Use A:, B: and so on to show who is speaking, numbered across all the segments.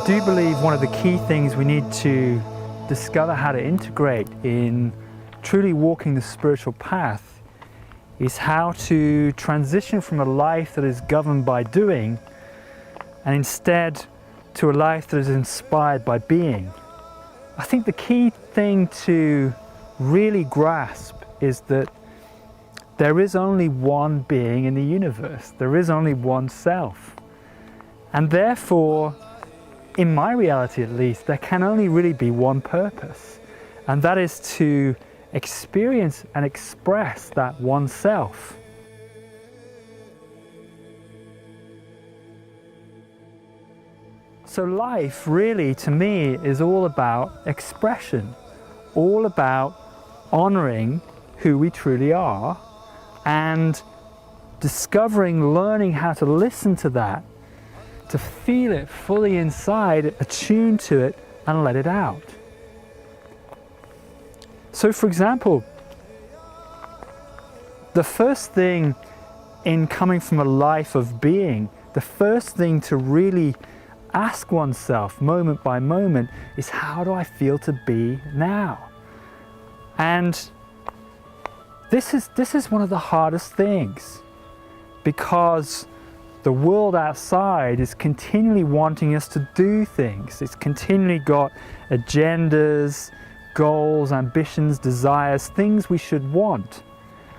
A: do believe one of the key things we need to discover how to integrate in truly walking the spiritual path is how to transition from a life that is governed by doing and instead to a life that is inspired by being. I think the key thing to really grasp is that there is only one being in the universe. There is only one self. And therefore, in my reality at least, there can only really be one purpose. And that is to experience and express that one self. So life really, to me, is all about expression, all about honoring who we truly are and discovering, learning how to listen to that, to feel it fully inside, attune to it, and let it out. So for example, the first thing in coming from a life of being, the first thing to really ask oneself moment by moment is, how do I feel to be now? And this is one of the hardest things, because the world outside is continually wanting us to do things. It's continually got agendas, goals, ambitions, desires, things we should want.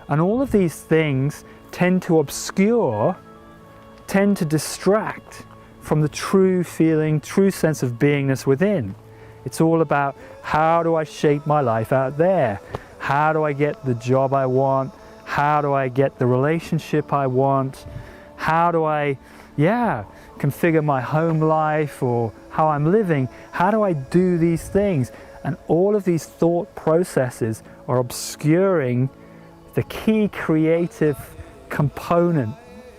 A: And all of these things tend to obscure, tend to distract from the true feeling, true sense of beingness within. It's all about, how do I shape my life out there? How do I get the job I want? How do I get the relationship I want? How do I, configure my home life or how I'm living? How do I do these things? And all of these thought processes are obscuring the key creative component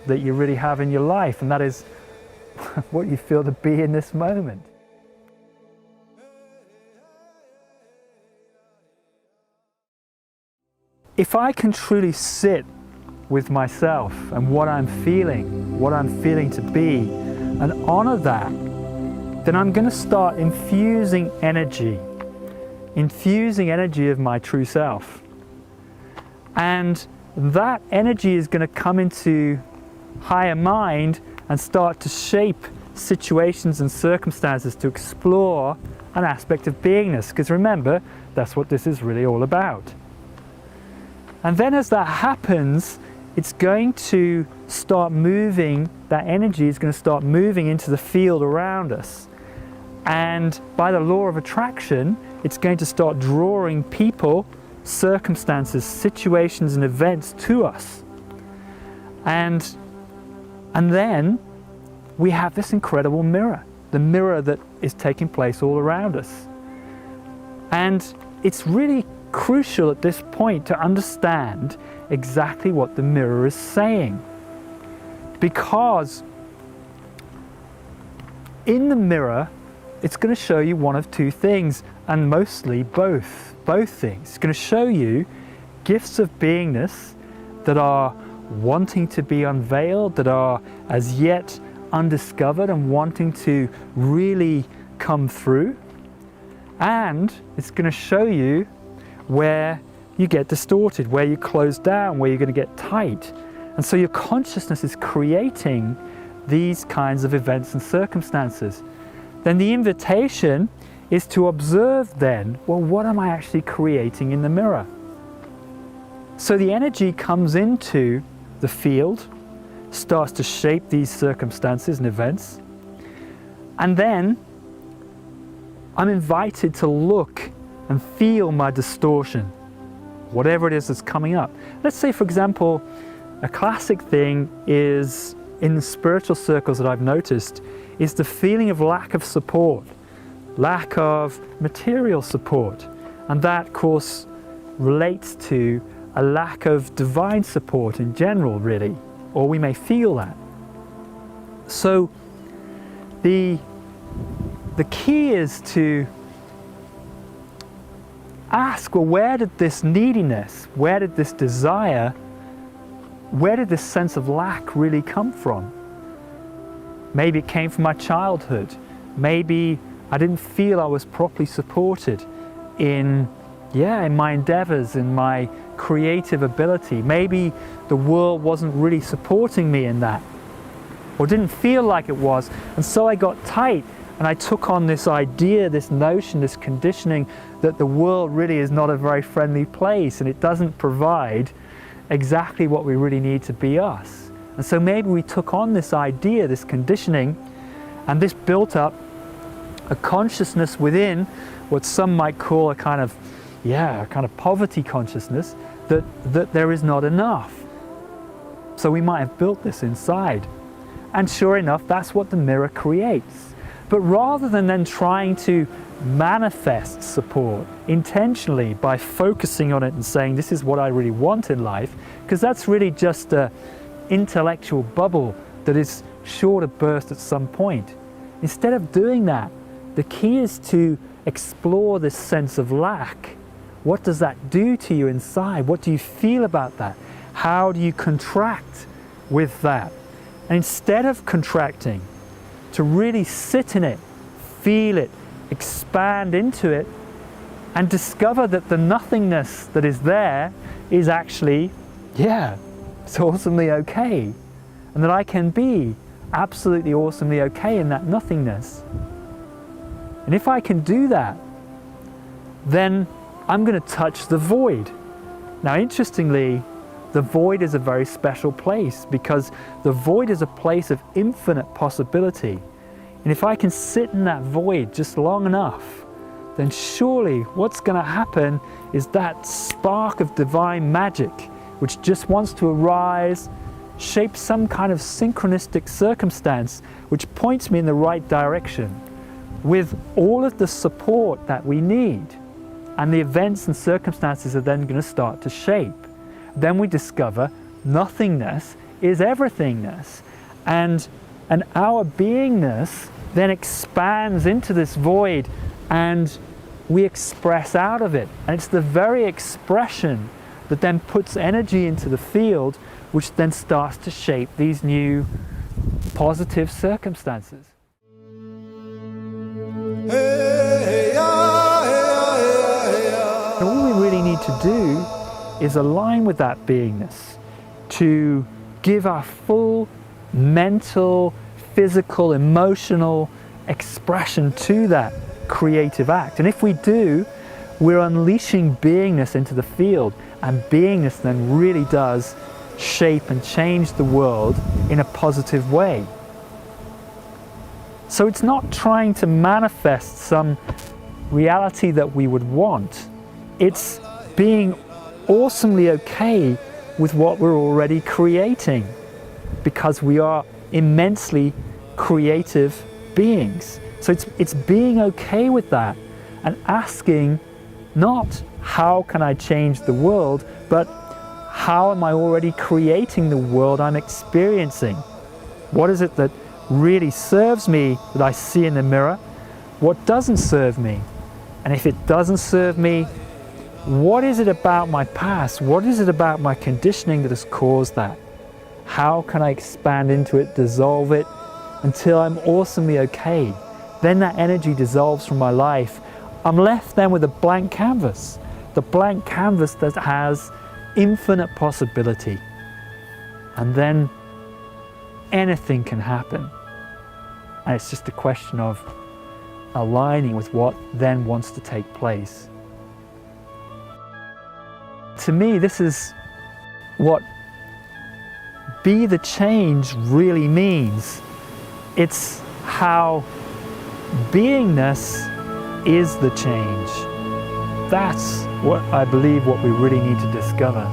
A: that you really have in your life, and that is what you feel to be in this moment. If I can truly sit with myself and what I'm feeling to be, and honor that, then I'm going to start infusing energy of my true self. And that energy is going to come into higher mind and start to shape situations and circumstances to explore an aspect of beingness. Because remember, that's what this is really all about. And then as that happens, it's going to start moving, that energy is going to start moving into the field around us. And by the law of attraction, it's going to start drawing people, circumstances, situations, and events to us. And then we have this incredible mirror, the mirror that is taking place all around us. And it's really crucial at this point to understand exactly what the mirror is saying, because in the mirror it's going to show you one of two things, and mostly both things. It's going to show you gifts of beingness that are wanting to be unveiled, that are as yet undiscovered and wanting to really come through, and it's going to show you where you get distorted, where you close down, where you're going to get tight. And so your consciousness is creating these kinds of events and circumstances. Then the invitation is to observe then, well, what am I actually creating in the mirror? So the energy comes into the field, starts to shape these circumstances and events, and then I'm invited to look and feel my distortion, whatever it is that's coming up. Let's say, for example, a classic thing is, in the spiritual circles that I've noticed, is the feeling of lack of support, lack of material support. And that, of course, relates to a lack of divine support in general, really, or we may feel that. So the key is to ask, well, where did this neediness, where did this desire, where did this sense of lack really come from? Maybe it came from my childhood. Maybe I didn't feel I was properly supported in my endeavors, in my creative ability. Maybe the world wasn't really supporting me in that, or didn't feel like it was. And so I got tight and I took on this idea, this notion, this conditioning that the world really is not a very friendly place and it doesn't provide exactly what we really need to be us. And so maybe we took on this idea, this conditioning, and this built up a consciousness within what some might call a kind of poverty consciousness, that there is not enough. So we might have built this inside. And sure enough, that's what the mirror creates. But rather than then trying to manifest support intentionally by focusing on it and saying, this is what I really want in life, because that's really just an intellectual bubble that is sure to burst at some point. Instead of doing that, the key is to explore this sense of lack. What does that do to you inside? What do you feel about that? How do you contract with that? And instead of contracting, to really sit in it, feel it, expand into it, and discover that the nothingness that is there is actually, it's awesomely okay. And that I can be absolutely awesomely okay in that nothingness. And if I can do that, then I'm going to touch the void. Now, interestingly, the void is a very special place, because the void is a place of infinite possibility. And if I can sit in that void just long enough, then surely what's going to happen is that spark of divine magic, which just wants to arise, shape some kind of synchronistic circumstance which points me in the right direction, with all of the support that we need. And the events and circumstances are then going to start to shape. Then we discover nothingness is everythingness. And our beingness then expands into this void and we express out of it. And it's the very expression that then puts energy into the field, which then starts to shape these new positive circumstances. And all we really need to do is align with that beingness, to give our full mental, physical, emotional expression to that creative act. And if we do, we're unleashing beingness into the field, and beingness then really does shape and change the world in a positive way. So it's not trying to manifest some reality that we would want. It's being awesomely okay with what we're already creating, because we are immensely creative beings. So it's being okay with that and asking not how can I change the world, but how am I already creating the world I'm experiencing? What is it that really serves me that I see in the mirror? What doesn't serve me? And if it doesn't serve me, what is it about my past? What is it about my conditioning that has caused that? How can I expand into it, dissolve it, until I'm awesomely okay? Then that energy dissolves from my life. I'm left then with a blank canvas. The blank canvas that has infinite possibility. And then anything can happen. And it's just a question of aligning with what then wants to take place. To me, this is what be the change really means. It's how beingness is the change. That's what I believe what we really need to discover.